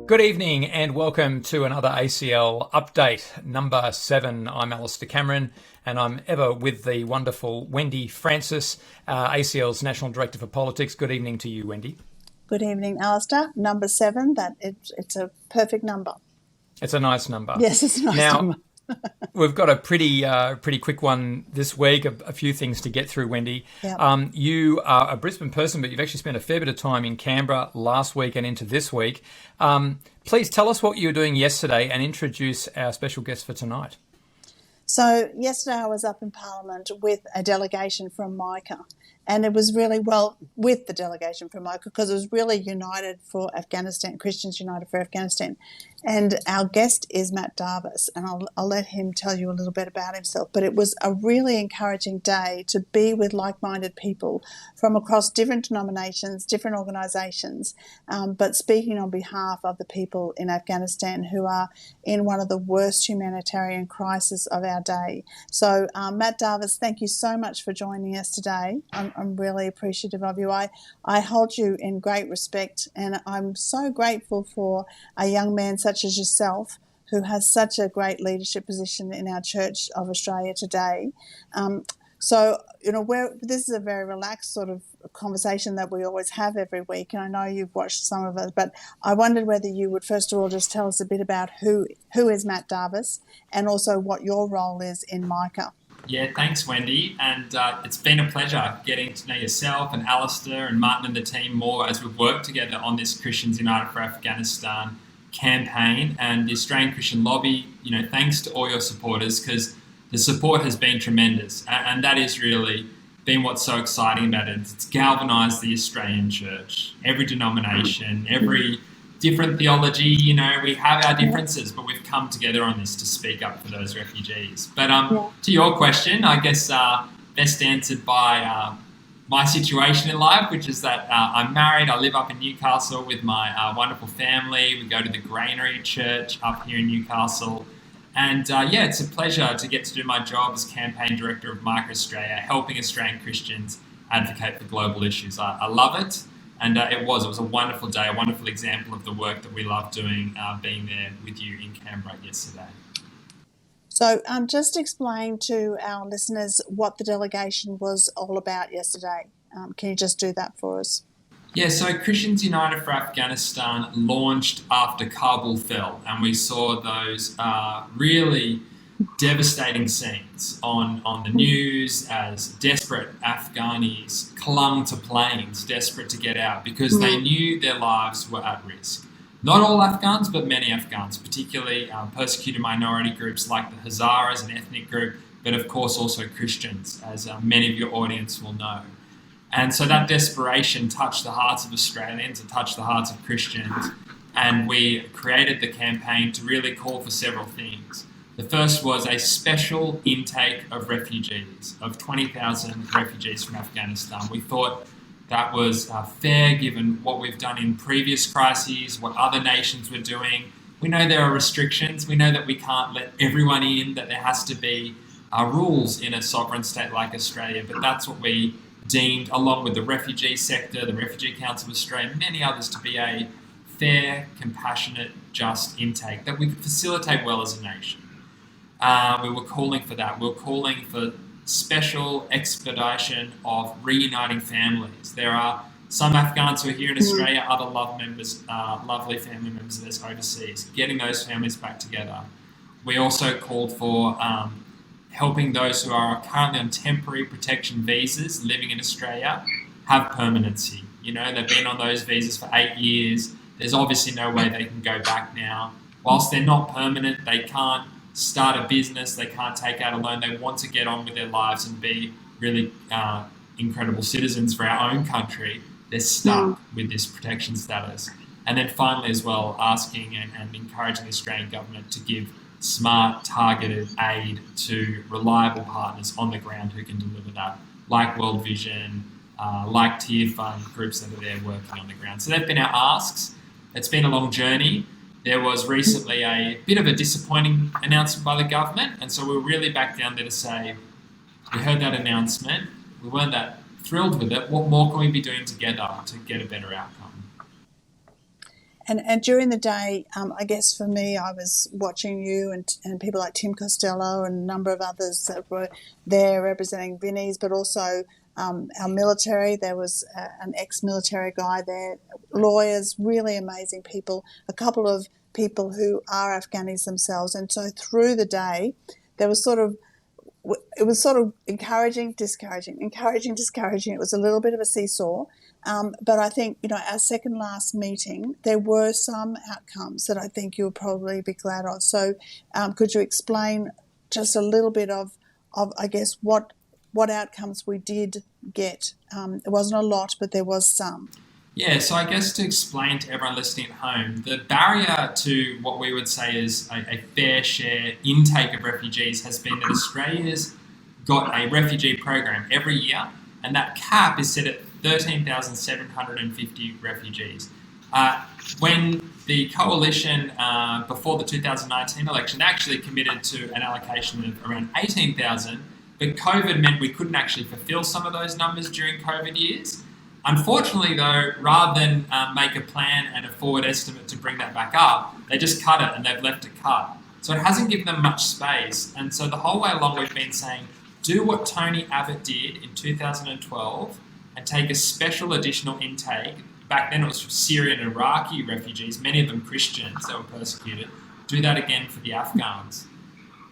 Good evening and welcome to another ACL update, number 7. I'm Alister Cameron and I'm ever with the wonderful Wendy Francis, ACL's National Director for Politics. Good evening to you, Wendy. Good evening, Alister. Number 7, it's a perfect number. It's a nice number. Yes, it's a nice number. We've got a pretty quick one this week, a few things to get through, Wendy. Yep. You are a Brisbane person, but you've actually spent a fair bit of time in Canberra last week and into this week. Please tell us what you were doing yesterday and introduce our special guest for tonight. So yesterday I was up in Parliament with a delegation from Micah, and it was really with the delegation from Micah because it was really United for Afghanistan, Christians United for Afghanistan. And our guest is Matt Darvas, and I'll let him tell you a little bit about himself. But it was a really encouraging day to be with like-minded people from across different denominations, different organisations, but speaking on behalf of the people in Afghanistan who are in one of the worst humanitarian crises of our day. So, Matt Darvas, thank you so much for joining us today. I'm really appreciative of you. I hold you in great respect, and I'm so grateful for a young man such as yourself who has such a great leadership position in our Church of Australia today. So, this is a very relaxed sort of conversation that we always have every week, and I know you've watched some of it, but I wondered whether you would first of all just tell us a bit about who is Matt Darvas and also what your role is in Micah. Yeah, thanks, Wendy. And it's been a pleasure getting to know yourself and Alister and Martin and the team more as we've worked together on this Christians United for Afghanistan campaign and the Australian Christian Lobby. Thanks to all your supporters, because the support has been tremendous. And that is really been what's so exciting about it. It's galvanised the Australian church, every denomination, every different theology. We have our differences, but we've come together on this to speak up for those refugees. But to your question, I guess best answered by my situation in life, which is that I'm married. I live up in Newcastle with my wonderful family. We go to the Granary Church up here in Newcastle. And it's a pleasure to get to do my job as campaign director of Micah Australia, helping Australian Christians advocate for global issues. I love it. And it was a wonderful day, a wonderful example of the work that we love doing, being there with you in Canberra yesterday. So just explain to our listeners what the delegation was all about yesterday. Can you just do that for us? Yeah, so Christians United for Afghanistan launched after Kabul fell, and we saw those really devastating scenes on the news as desperate Afghanis clung to planes, desperate to get out because they knew their lives were at risk. Not all Afghans, but many Afghans, particularly persecuted minority groups like the Hazaras, an ethnic group, but of course also Christians, as many of your audience will know. And so that desperation touched the hearts of Australians and touched the hearts of Christians, and we created the campaign to really call for several things. The first was a special intake of refugees, of 20,000 refugees from Afghanistan. We thought that was fair given what we've done in previous crises, what other nations were doing. We know there are restrictions. We know that we can't let everyone in, that there has to be rules in a sovereign state like Australia. But that's what we deemed, along with the refugee sector, the Refugee Council of Australia, and many others, to be a fair, compassionate, just intake that we could facilitate well as a nation. We were calling for that. We were calling for special expedition of reuniting families. There are some Afghans who are here in Australia, other lovely family members of us overseas, getting those families back together. We also called for helping those who are currently on temporary protection visas living in Australia have permanency. They've been on those visas for 8 years. There's obviously no way they can go back now. Whilst they're not permanent, they can't start a business, they can't take out a loan, they want to get on with their lives and be really incredible citizens for our own country. They're stuck with this protection status. And then finally as well, asking and encouraging the Australian government to give smart, targeted aid to reliable partners on the ground who can deliver that, like World Vision, like Tier Fund groups that are there working on the ground. So they've been our asks. It's been a long journey. There was recently a bit of a disappointing announcement by the government, and so we were really back down there to say, we heard that announcement, we weren't that thrilled with it, what more can we be doing together to get a better outcome? And during the day, I guess for me, I was watching you and people like Tim Costello and a number of others that were there representing Vinnie's, but also our military. There was an ex-military guy there, lawyers, really amazing people, a couple of people who are Afghanis themselves. And so through the day, there was it was sort of encouraging, discouraging, encouraging, discouraging. It was a little bit of a seesaw. But I think, our second last meeting, there were some outcomes that I think you'll probably be glad of. So could you explain just a little bit of I guess, what outcomes we did get? It wasn't a lot, but there was some. Yeah, so I guess to explain to everyone listening at home, the barrier to what we would say is a fair share intake of refugees has been that Australia's got a refugee program every year, and that cap is set at 13,750 refugees. When the coalition, before the 2019 election, actually committed to an allocation of around 18,000, but COVID meant we couldn't actually fulfill some of those numbers during COVID years. Unfortunately, though, rather than make a plan and a forward estimate to bring that back up, they just cut it and they've left it cut. So it hasn't given them much space. And so the whole way along we've been saying, do what Tony Abbott did in 2012 and take a special additional intake. Back then it was from Syrian and Iraqi refugees, many of them Christians that were persecuted. Do that again for the Afghans.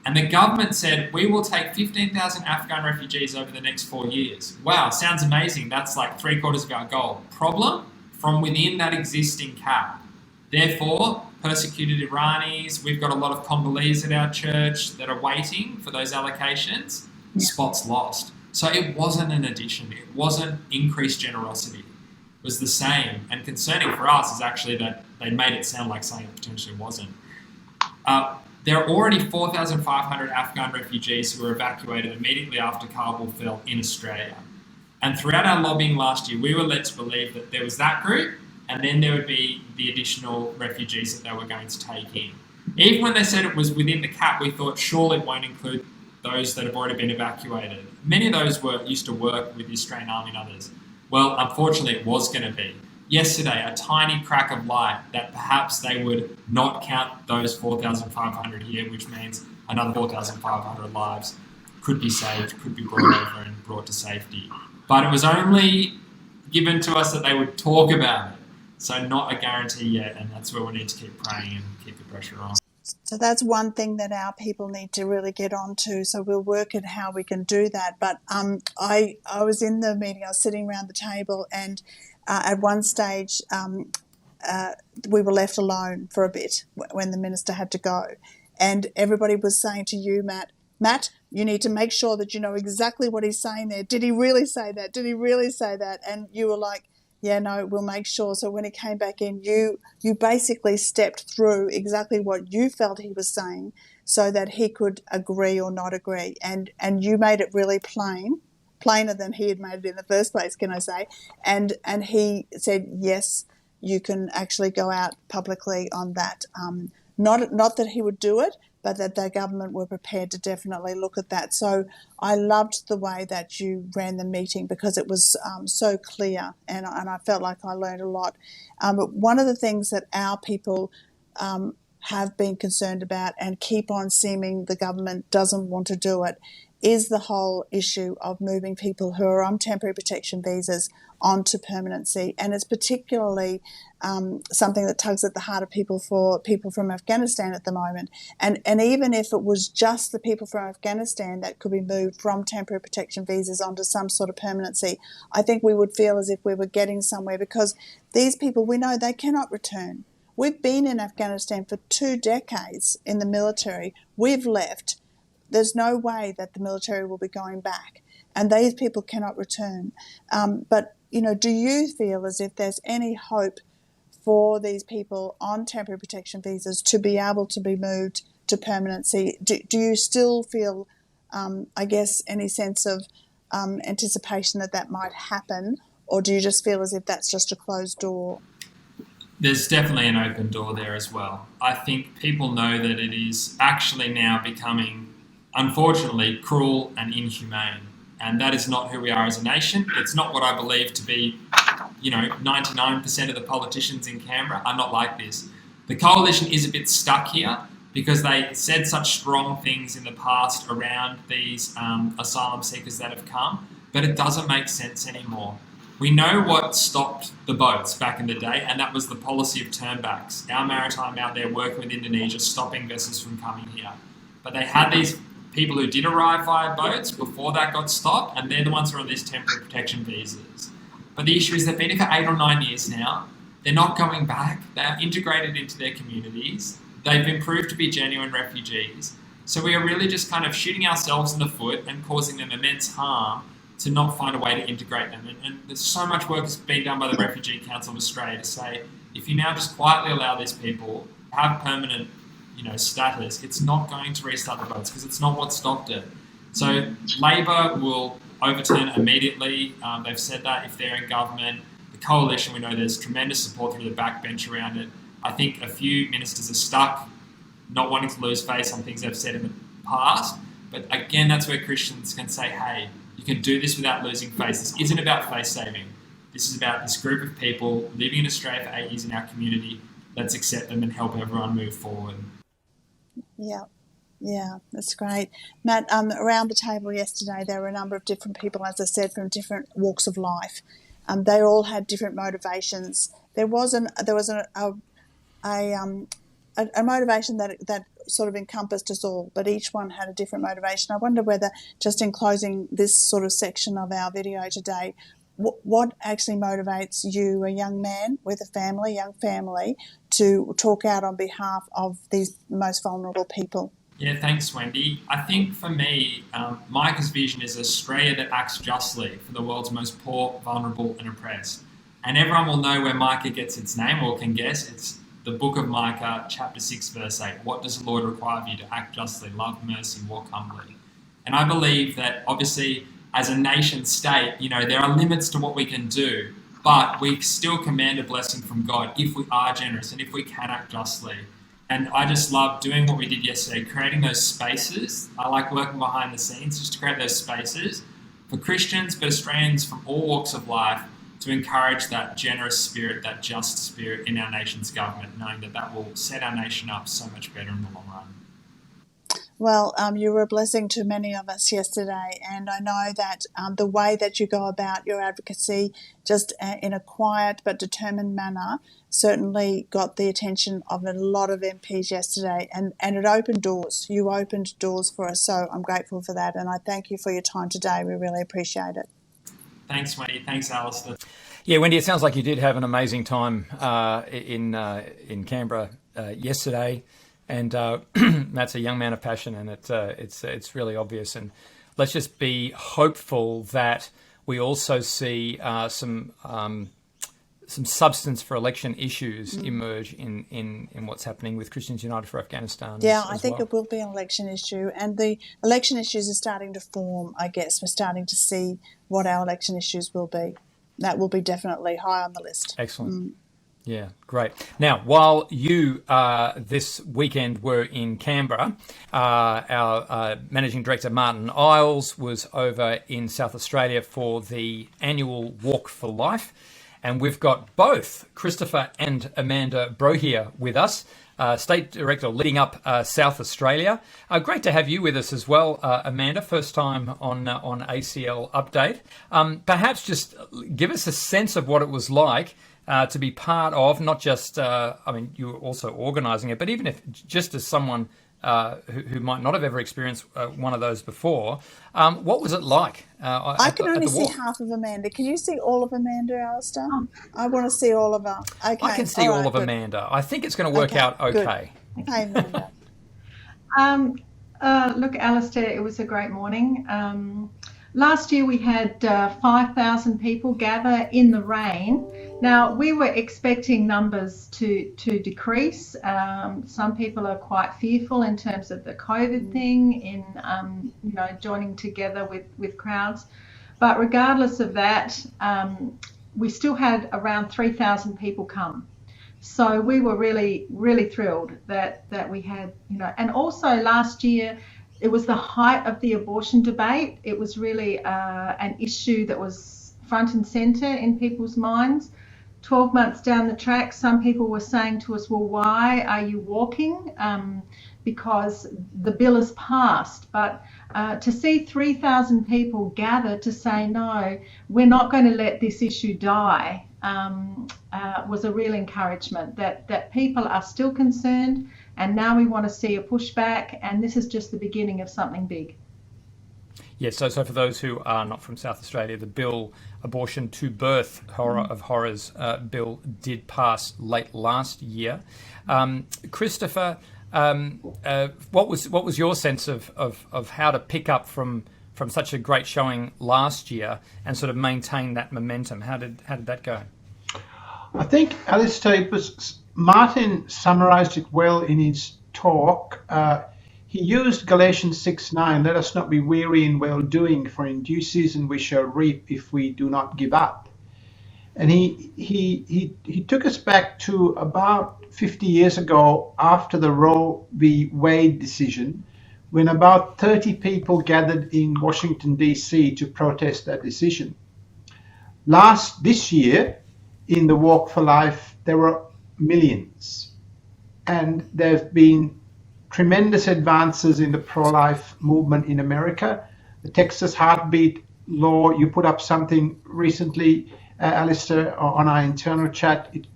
And the government said, we will take 15,000 Afghan refugees over the next 4 years. Wow, sounds amazing. That's like 3/4 of our goal. Problem? From within that existing cap. Therefore, persecuted Iranis, we've got a lot of Congolese at our church that are waiting for those allocations. Yeah. Spots lost. So it wasn't an addition. It wasn't increased generosity. It was the same. And concerning for us is actually that they made it sound like something it potentially wasn't. There are already 4,500 Afghan refugees who were evacuated immediately after Kabul fell in Australia. And throughout our lobbying last year, we were led to believe that there was that group, and then there would be the additional refugees that they were going to take in. Even when they said it was within the cap, we thought surely it won't include those that have already been evacuated. Many of those used to work with the Australian Army and others. Well, unfortunately, it was going to be. Yesterday, a tiny crack of light that perhaps they would not count those 4,500 here, which means another 4,500 lives could be saved, could be brought over and brought to safety. But it was only given to us that they would talk about it. So not a guarantee yet, and that's where we need to keep praying and keep the pressure on. So that's one thing that our people need to really get on to. So we'll work at how we can do that. But I was in the meeting, I was sitting around the table, and at one stage we were left alone for a bit when the minister had to go. And everybody was saying to you, Matt, you need to make sure that you know exactly what he's saying there. Did he really say that? Did he really say that? And you were like, yeah, no, we'll make sure. So when he came back in, you basically stepped through exactly what you felt he was saying so that he could agree or not agree. And you made it really plainer than he had made it in the first place, can I say. And he said, yes, you can actually go out publicly on that. Not that he would do it, but that the government were prepared to definitely look at that. So I loved the way that you ran the meeting because it was so clear, and I felt like I learned a lot. But one of the things that our people have been concerned about and keep on seeming the government doesn't want to do it is the whole issue of moving people who are on temporary protection visas onto permanency. And it's particularly something that tugs at the heart of people from Afghanistan at the moment. And even if it was just the people from Afghanistan that could be moved from temporary protection visas onto some sort of permanency, I think we would feel as if we were getting somewhere, because these people, we know they cannot return. We've been in Afghanistan for 2 decades in the military. We've left. There's no way that the military will be going back, and these people cannot return. But, do you feel as if there's any hope for these people on temporary protection visas to be able to be moved to permanency? Do you still feel, any sense of anticipation that might happen, or do you just feel as if that's just a closed door? There's definitely an open door there as well. I think people know that it is actually now becoming, unfortunately, cruel and inhumane. And that is not who we are as a nation. It's not what I believe to be, 99% of the politicians in Canberra are not like this. The coalition is a bit stuck here because they said such strong things in the past around these asylum seekers that have come, but it doesn't make sense anymore. We know what stopped the boats back in the day, and that was the policy of turnbacks. Our maritime out there working with Indonesia, stopping vessels from coming here. But they had these people who did arrive via boats before that got stopped, and they're the ones who are on these temporary protection visas. But the issue is they've been here for 8 or 9 years now. They're not going back. They're integrated into their communities. They've been proved to be genuine refugees. So we are really just kind of shooting ourselves in the foot and causing them immense harm to not find a way to integrate them. And there's so much work that's been done by the Refugee Council of Australia to say, if you now just quietly allow these people to have permanent status, it's not going to restart the boats because it's not what stopped it. So Labor will overturn it immediately. They've said that if they're in government. The coalition, we know there's tremendous support through the backbench around it. I think a few ministers are stuck, not wanting to lose face on things they've said in the past. But again, that's where Christians can say, hey, you can do this without losing face. This isn't about face saving. This is about this group of people living in Australia for 8 years in our community. Let's accept them and help everyone move forward. Yeah, that's great. Matt, around the table yesterday, there were a number of different people, as I said, from different walks of life. They all had different motivations. There was a motivation that sort of encompassed us all, but each one had a different motivation. I wonder whether, just in closing this sort of section of our video today, what actually motivates you, a young man with a young family, to talk out on behalf of these most vulnerable people? Yeah, thanks, Wendy. I think for me, Micah's vision is Australia that acts justly for the world's most poor, vulnerable and oppressed. And everyone will know where Micah gets its name, or can guess. It's the book of Micah, chapter 6, verse 8. What does the Lord require of you? To act justly, love mercy, walk humbly. And I believe that obviously as a nation state, there are limits to what we can do, but we still command a blessing from God if we are generous and if we can act justly. And I just love doing what we did yesterday, creating those spaces. I like working behind the scenes just to create those spaces for Christians, but Australians from all walks of life, to encourage that generous spirit, that just spirit in our nation's government, knowing that will set our nation up so much better in the long run. Well, you were a blessing to many of us yesterday, and I know that the way that you go about your advocacy, just in a quiet but determined manner, certainly got the attention of a lot of MPs yesterday, and it opened doors. You opened doors for us, so I'm grateful for that, and I thank you for your time today. We really appreciate it. Thanks, Wendy. Thanks, Alister. Yeah, Wendy, it sounds like you did have an amazing time in Canberra yesterday. And Matt's a young man of passion, and it's really obvious. And let's just be hopeful that we also see some substance for election issues emerge in what's happening with Christians United for Afghanistan. Yeah, I think it will be an election issue, and the election issues are starting to form. I guess we're starting to see what our election issues will be. That will be definitely high on the list. Excellent. Yeah, great. Now, while you this weekend were in Canberra, our Managing Director, Martin Isles, was over in South Australia for the annual Walk for Life. And we've got both Christopher and Amanda Brohier with us, State Director leading up South Australia. Great to have you with us as well, Amanda. First time on ACL Update. Perhaps just give us a sense of what it was like to be part of, not just, you were also organising it, but even if just as someone who might not have ever experienced one of those before, what was it like? I can only see half of Amanda. Can you see all of Amanda, Alister? I want to see all of her. Okay. I can see all of Amanda. I think it's going to work out okay. Good. Hey, Amanda. Look, Alister, it was a great morning. Last year we had 5,000 people gather in the rain. Now, we were expecting numbers to decrease. Some people are quite fearful in terms of the COVID thing, in joining together with crowds. But regardless of that, we still had around 3,000 people come. So we were really, really thrilled that we had, and also last year, it was the height of the abortion debate. It was really an issue that was front and centre in people's minds. 12 months down the track, some people were saying to us, well, why are you walking? Because the bill is passed. But to see 3,000 people gather to say, no, we're not going to let this issue die, was a real encouragement that people are still concerned, and now we want to see a pushback, and this is just the beginning of something big. Yes, so for those who are not from South Australia, the bill, Abortion to Birth, Horror of Horrors bill, did pass late last year. Christopher, what was your sense of how to pick up from such a great showing last year and sort of maintain that momentum? How did that go? I think, Alister, Martin summarised it well in his talk. He used Galatians 6:9, let us not be weary in well-doing, for in due season we shall reap if we do not give up. And he took us back to about 50 years ago after the Roe v. Wade decision, when about 30 people gathered in Washington, D.C. to protest that decision. This year, in the Walk for Life, there were millions. And there have been tremendous advances in the pro-life movement in America. The Texas heartbeat law, you put up something recently, Alister, on our internal chat. It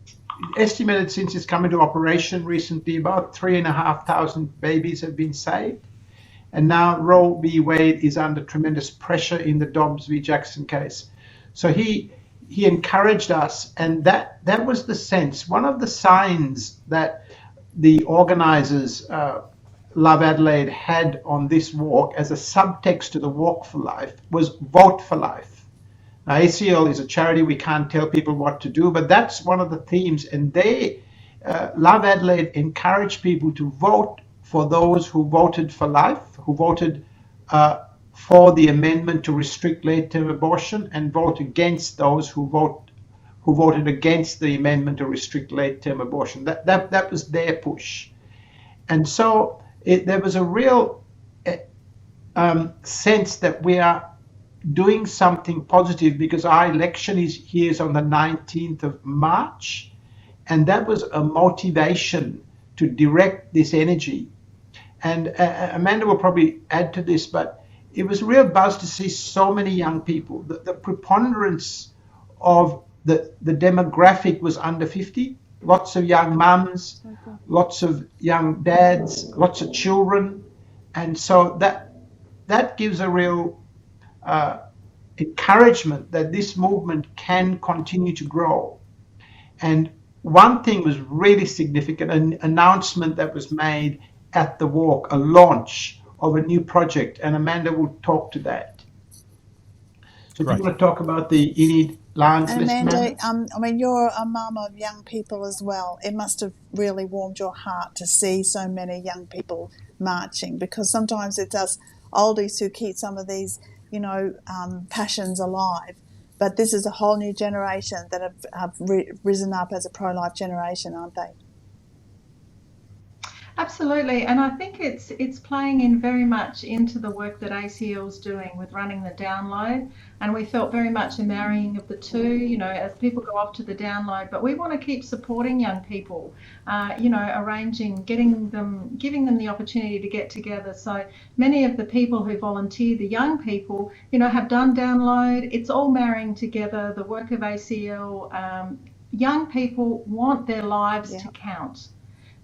estimated since it's come into operation recently, about 3,500 babies have been saved. And now Roe v. Wade is under tremendous pressure in the Dobbs v. Jackson case. So he encouraged us, and that was the sense. One of the signs that the organisers, Love Adelaide, had on this walk as a subtext to the Walk for Life was vote for life. Now, ACL is a charity, we can't tell people what to do, but that's one of the themes. And Love Adelaide encouraged people to vote for those who voted for life, who voted for the amendment to restrict late-term abortion, and vote against those who voted against the amendment to restrict late-term abortion. That was their push. And so there was a real sense that we are doing something positive, because our election is on the 19th of March, and that was a motivation to direct this energy. And Amanda will probably add to this, but it was a real buzz to see so many young people. The preponderance of the demographic was under 50, lots of young mums, lots of young dads, lots of children. And so that gives a real encouragement that this movement can continue to grow. And one thing was really significant, an announcement that was made at the walk, a launch of a new project, and Amanda will talk to that. So do you want to talk about the Enid Lyons list, Amanda? I mean, you're a mum of young people as well. It must have really warmed your heart to see so many young people marching, because sometimes it's us oldies who keep some of these, passions alive. But this is a whole new generation that have risen up as a pro-life generation, aren't they? Absolutely, and I think it's playing in very much into the work that ACL is doing with running the download, and we felt very much a marrying of the two, as people go off to the download. But we want to keep supporting young people, arranging, giving them the opportunity to get together. So many of the people who volunteer, the young people, have done download. It's all marrying together the work of ACL. Young people want their lives to count.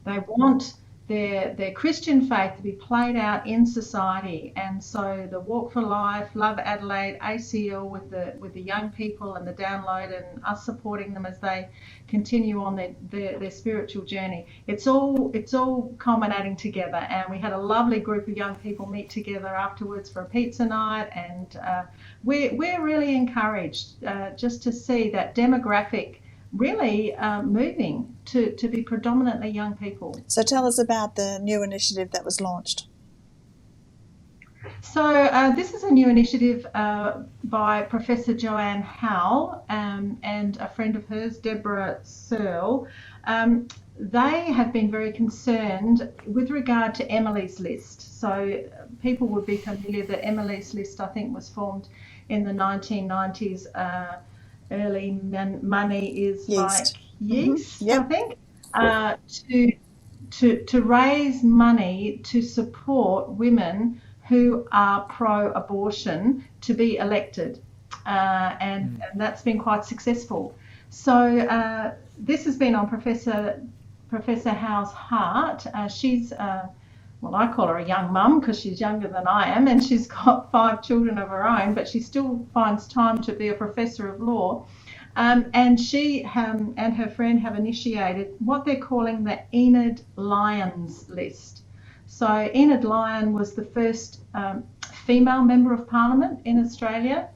They want their Christian faith to be played out in society, and so the Walk for Life, Love Adelaide, ACL with the young people and the download, and us supporting them as they continue on their spiritual journey. It's all culminating together, and we had a lovely group of young people meet together afterwards for a pizza night, and we're really encouraged just to see that demographic really moving to be predominantly young people. So tell us about the new initiative that was launched. So this is a new initiative by Professor Joanne Howell and a friend of hers, Deborah Searle. they have been very concerned with regard to Emily's List. So people would be familiar that Emily's List, I think, was formed in the 1990s. Early money is Yeast. like yeast, Yep. I think, to raise money to support women who are pro-abortion to be elected, and that's been quite successful. So this has been on Professor Howe's heart. She's well, I call her a young mum because she's younger than I am, and she's got 5 children of her own, but she still finds time to be a professor of law. And she and her friend have initiated what they're calling the Enid Lyons list. So Enid Lyon was the first female member of Parliament in Australia,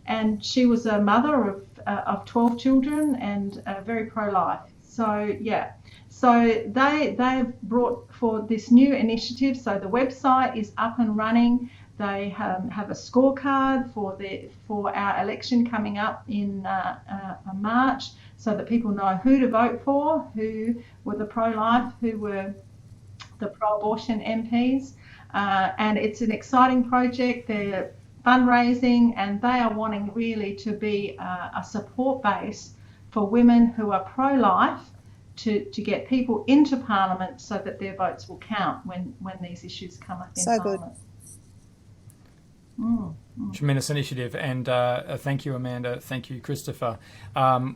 and she was a mother of 12 children and very pro-life. So yeah. So they've brought forward this new initiative. So the website is up and running. They have a scorecard for our election coming up in March, so that people know who to vote for, who were the pro-life, who were the pro-abortion MPs. And it's an exciting project. They're fundraising, and they are wanting really to be a support base for women who are pro-life, to get people into Parliament so that their votes will count when these issues come up in Parliament. Tremendous initiative, and thank you, Amanda. Thank you, Christopher.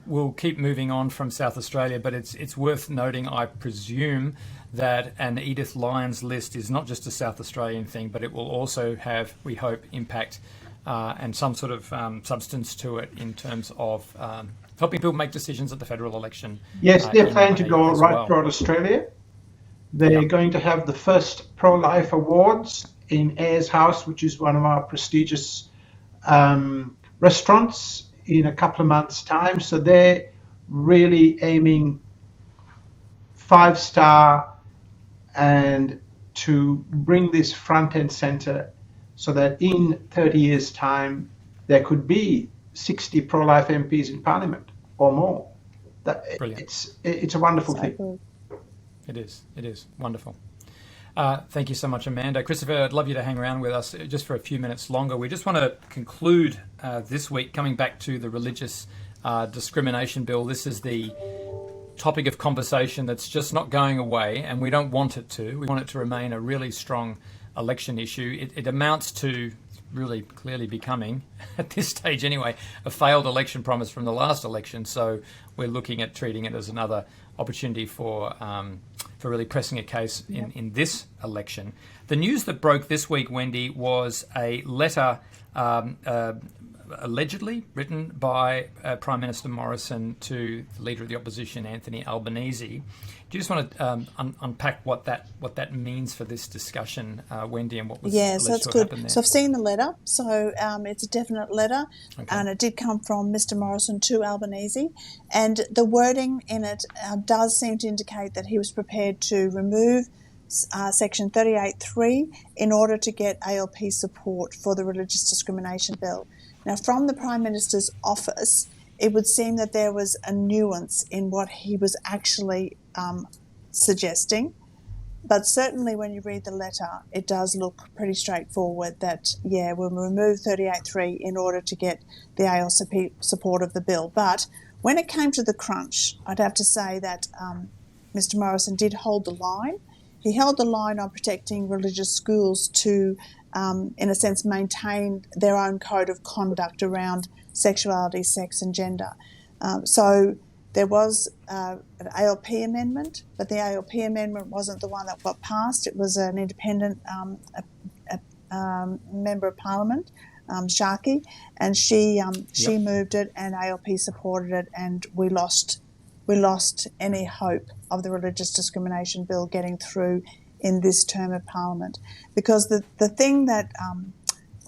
We'll keep moving on from South Australia, but it's worth noting, I presume, that an Edith Lyons list is not just a South Australian thing, but it will also have, we hope, impact and some sort of substance to it in terms of helping people make decisions at the federal election. Yes, they're planning to go right throughout Australia. They're going to have the first pro-life awards in Ayers House, which is one of our prestigious restaurants, in a couple of months' time. So they're really aiming 5-star and to bring this front and center so that in 30 years' time, there could be 60 pro-life MPs in Parliament or more. It's a wonderful thing. Cool. It is wonderful. Thank you so much, Amanda. Christopher, I'd love you to hang around with us just for a few minutes longer. We just want to conclude this week coming back to the religious discrimination bill. This is the topic of conversation that's just not going away, and we don't want it to. We want it to remain a really strong election issue. It amounts to really clearly becoming, at this stage anyway, a failed election promise from the last election. So we're looking at treating it as another opportunity for really pressing a case in this election. The news that broke this week, Wendy, was a letter allegedly written by Prime Minister Morrison to the Leader of the Opposition, Anthony Albanese. Do you just want to unpack what that means for this discussion, Wendy, and what was alleged that's to have good. happened there? So I've seen the letter. So it's a definite letter, Okay. and it did come from Mr. Morrison to Albanese. And the wording in it does seem to indicate that he was prepared to remove Section 38.3 in order to get ALP support for the religious discrimination bill. Now, from the Prime Minister's office, it would seem that there was a nuance in what he was actually suggesting. But certainly when you read the letter, it does look pretty straightforward that, we'll remove 38.3 in order to get the ALP support of the bill. But when it came to the crunch, I'd have to say that Mr. Morrison did hold the line. He held the line on protecting religious schools to, in a sense, maintain their own code of conduct around sexuality, sex and gender. So there was an ALP amendment, but the ALP amendment wasn't the one that got passed. It was an independent member of Parliament, Sharkey, and she moved it, and ALP supported it, and we lost any hope of the religious discrimination bill getting through in this term of Parliament. Because the thing that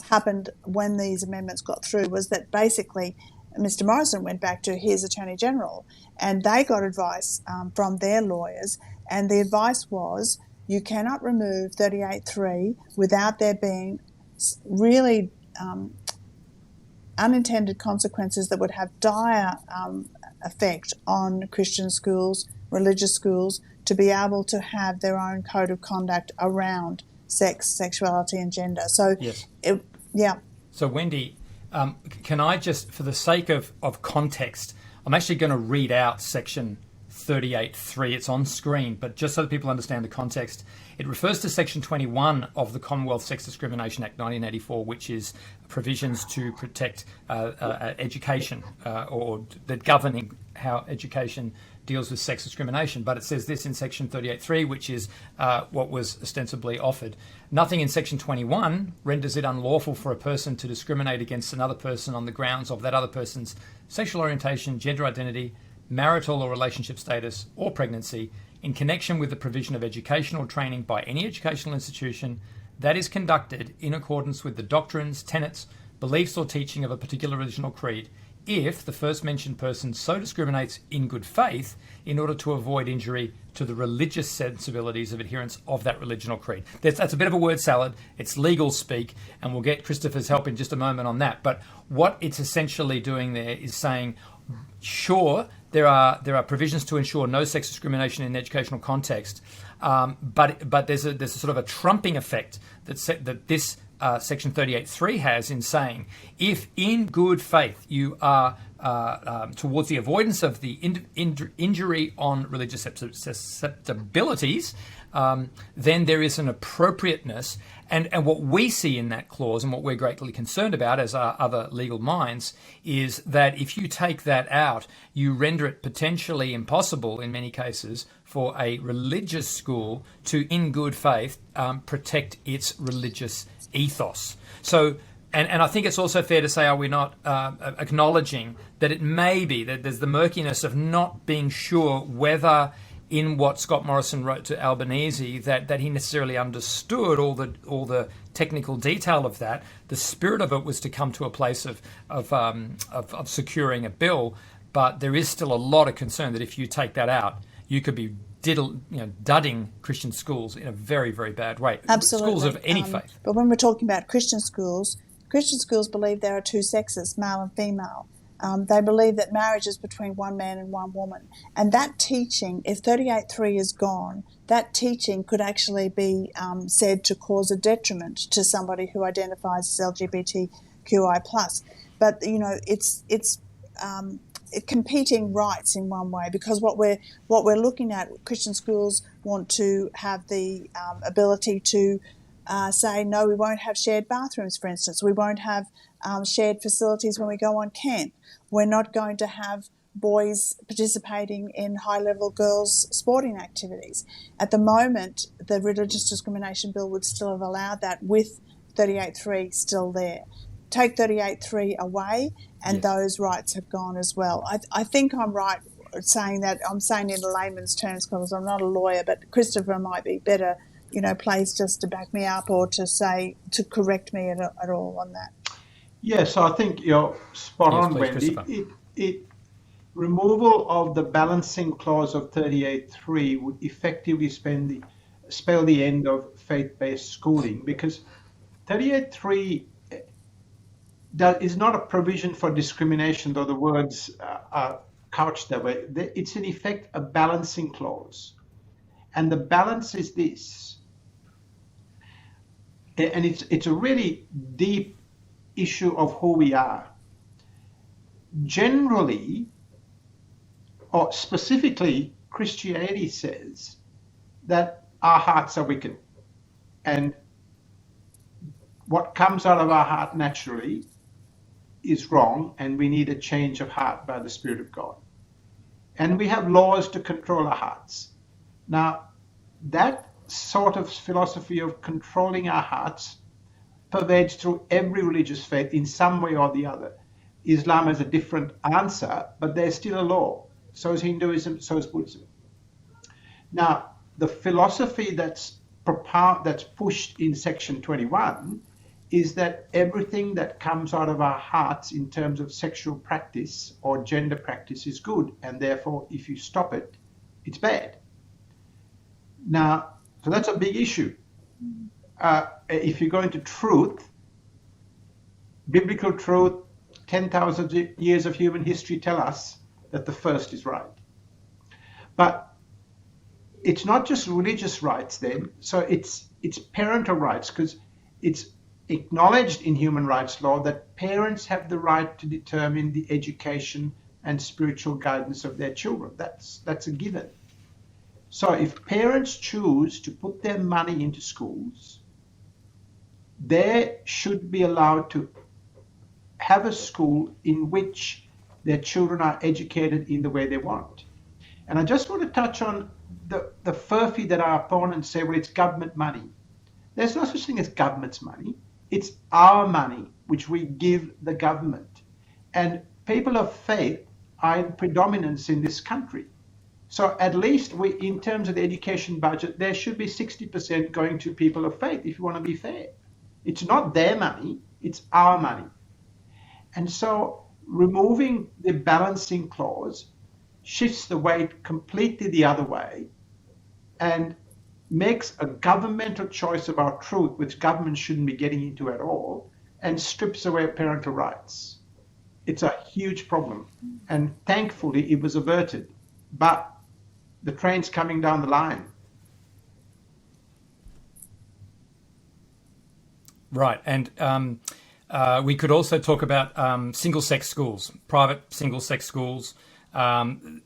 happened when these amendments got through was that basically Mr. Morrison went back to his Attorney General, and they got advice from their lawyers, and the advice was you cannot remove 38.3 without there being really unintended consequences that would have dire effect on Christian schools, religious schools to be able to have their own code of conduct around sex, sexuality and gender. So, Yes. yeah. So, Wendy, can I just, for the sake of context, I'm actually going to read out section 38.3. It's on screen, but just so that people understand the context, it refers to section 21 of the Commonwealth Sex Discrimination Act 1984, which is provisions to protect education or the governing how education deals with sex discrimination. But it says this in section 38.3, which is what was ostensibly offered. Nothing in section 21 renders it unlawful for a person to discriminate against another person on the grounds of that other person's sexual orientation, gender identity, marital or relationship status, or pregnancy in connection with the provision of educational training by any educational institution that is conducted in accordance with the doctrines, tenets, beliefs or teaching of a particular religion or creed, if the first mentioned person so discriminates in good faith in order to avoid injury to the religious sensibilities of adherents of that religion or creed. That's a bit of a word salad. It's legal speak, and we'll get Christopher's help in just a moment on that. But what it's essentially doing there is saying, sure, there are provisions to ensure no sex discrimination in an educational context, but there's a sort of a trumping effect that this section 38.3 has in saying, if in good faith you are towards the avoidance of the injury on religious susceptibilities, then there is an appropriateness. And what we see in that clause, and what we're greatly concerned about as are other legal minds, is that if you take that out, you render it potentially impossible in many cases for a religious school to, in good faith, protect its religious ethos. So, and I think it's also fair to say, are we not acknowledging that it may be that there's the murkiness of not being sure whether in what Scott Morrison wrote to Albanese that he necessarily understood all the technical detail of that. The spirit of it was to come to a place of securing a bill, but there is still a lot of concern that if you take that out, you could be dudding Christian schools in a very, very bad way. Absolutely. Schools of any faith. But when we're talking about Christian schools believe there are two sexes, male and female. They believe that marriage is between one man and one woman. And that teaching, if 38.3 is gone, that teaching could actually be said to cause a detriment to somebody who identifies as LGBTQI+. But, it's competing rights in one way, because what we're looking at, Christian schools want to have the ability to say, no, we won't have shared bathrooms, for instance. We won't have shared facilities when we go on camp. We're not going to have boys participating in high-level girls' sporting activities. At the moment, the Religious Discrimination Bill would still have allowed that with 38.3 still there. Take 38.3 away, and yes, those rights have gone as well. I think I'm right saying that. I'm saying in layman's terms because I'm not a lawyer, but Christopher might be better, placed just to back me up or to correct me at all on that. Yes, I think you're spot on, Wendy. It removal of the balancing clause of 38.3 would effectively spell the end of faith-based schooling, because 38.3 is not a provision for discrimination, though the words are couched that way. It's in effect a balancing clause. And the balance is this. And it's a really deep issue of who we are. Generally, or specifically, Christianity says that our hearts are wicked. And what comes out of our heart naturally is wrong, and we need a change of heart by the Spirit of God. And we have laws to control our hearts. Now, that sort of philosophy of controlling our hearts pervades through every religious faith in some way or the other. Islam has a different answer, but there's still a law. So is Hinduism, so is Buddhism. Now, the philosophy that's pushed in section 21 is that everything that comes out of our hearts in terms of sexual practice or gender practice is good, and therefore if you stop it, it's bad. Now, so that's a big issue. If you go into truth, biblical truth, 10,000 years of human history tell us that the first is right. But it's not just religious rights then, so it's parental rights, because it's acknowledged in human rights law that parents have the right to determine the education and spiritual guidance of their children. That's a given. So if parents choose to put their money into schools, they should be allowed to have a school in which their children are educated in the way they want. And I just want to touch on the furphy that our opponents say, well, it's government money. There's no such thing as government's money. It's our money, which we give the government. And people of faith are in predominance in this country. So at least in terms of the education budget, there should be 60% going to people of faith, if you want to be fair. It's not their money, it's our money. And so removing the balancing clause shifts the weight completely the other way and makes a governmental choice about truth, which government shouldn't be getting into at all, and strips away parental rights. It's a huge problem. And thankfully, it was averted. But the train's coming down the line. Right. And we could also talk about single-sex schools, private single-sex schools.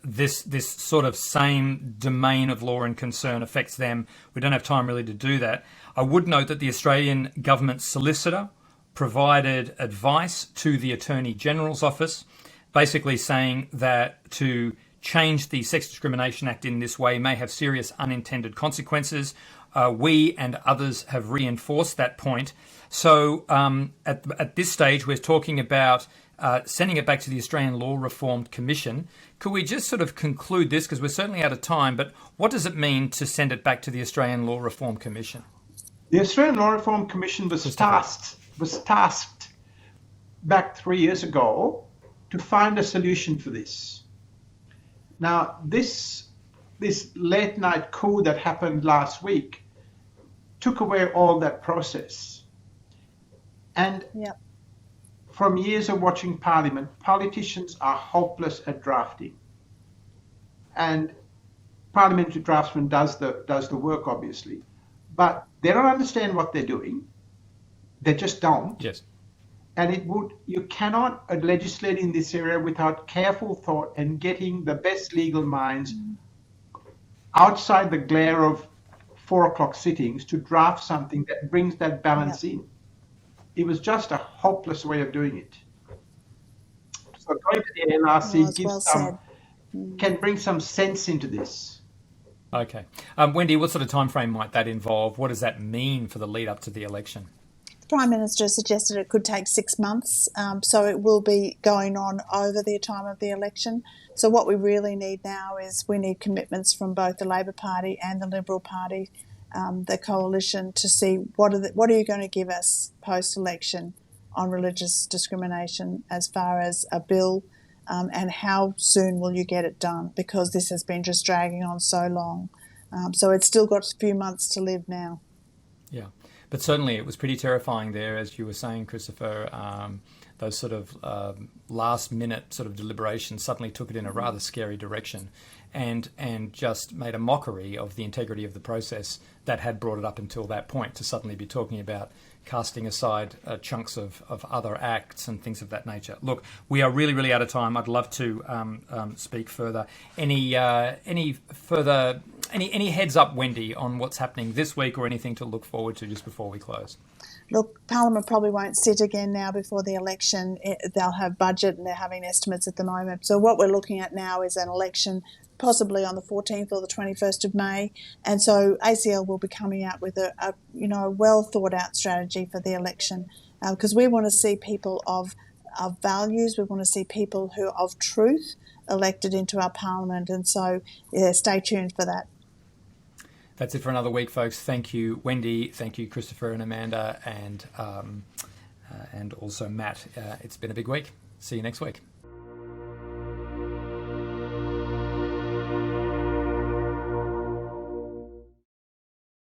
This sort of same domain of law and concern affects them. We don't have time really to do that. I would note that the Australian government solicitor provided advice to the Attorney General's office, basically saying that to change the Sex Discrimination Act in this way may have serious unintended consequences. We and others have reinforced that point. So at this stage, we're talking about sending it back to the Australian Law Reform Commission. Could we just sort of conclude this, because we're certainly out of time, but what does it mean to send it back to the Australian Law Reform Commission? The Australian Law Reform Commission was tasked back 3 years ago to find a solution for this. Now, this late night coup that happened last week took away all that process. And from years of watching Parliament, politicians are hopeless at drafting. And parliamentary draftsman does the work, obviously. But they don't understand what they're doing. They just don't. Yes. And you cannot legislate in this area without careful thought and getting the best legal minds outside the glare of 4 o'clock sittings to draft something that brings that balance in. It was just a hopeless way of doing it. So going to the LRC can bring some sense into this. Okay. Wendy, what sort of time frame might that involve? What does that mean for the lead up to the election? The Prime Minister suggested it could take 6 months, so it will be going on over the time of the election. So what we really need now is we need commitments from both the Labor Party and the Liberal Party, the coalition, to see what are you going to give us post-election on religious discrimination as far as a bill, and how soon will you get it done, because this has been just dragging on so long. So it's still got a few months to live now. Yeah, but certainly it was pretty terrifying there, as you were saying, Christopher. Those sort of last-minute sort of deliberations suddenly took it in a rather scary direction, and just made a mockery of the integrity of the process that had brought it up until that point, to suddenly be talking about casting aside chunks of other acts and things of that nature. Look, we are really, really out of time. I'd love to speak further. Any heads up, Wendy, on what's happening this week, or anything to look forward to just before we close? Look, Parliament probably won't sit again now before the election. They'll have budget and they're having estimates at the moment. So what we're looking at now is an election possibly on the 14th or the 21st of May. And so ACL will be coming out with a well thought out strategy for the election, because we want to see people of values. We want to see people who of truth elected into our Parliament. And so stay tuned for that. That's it for another week, folks. Thank you, Wendy. Thank you, Christopher and Amanda, and also Matt. It's been a big week. See you next week.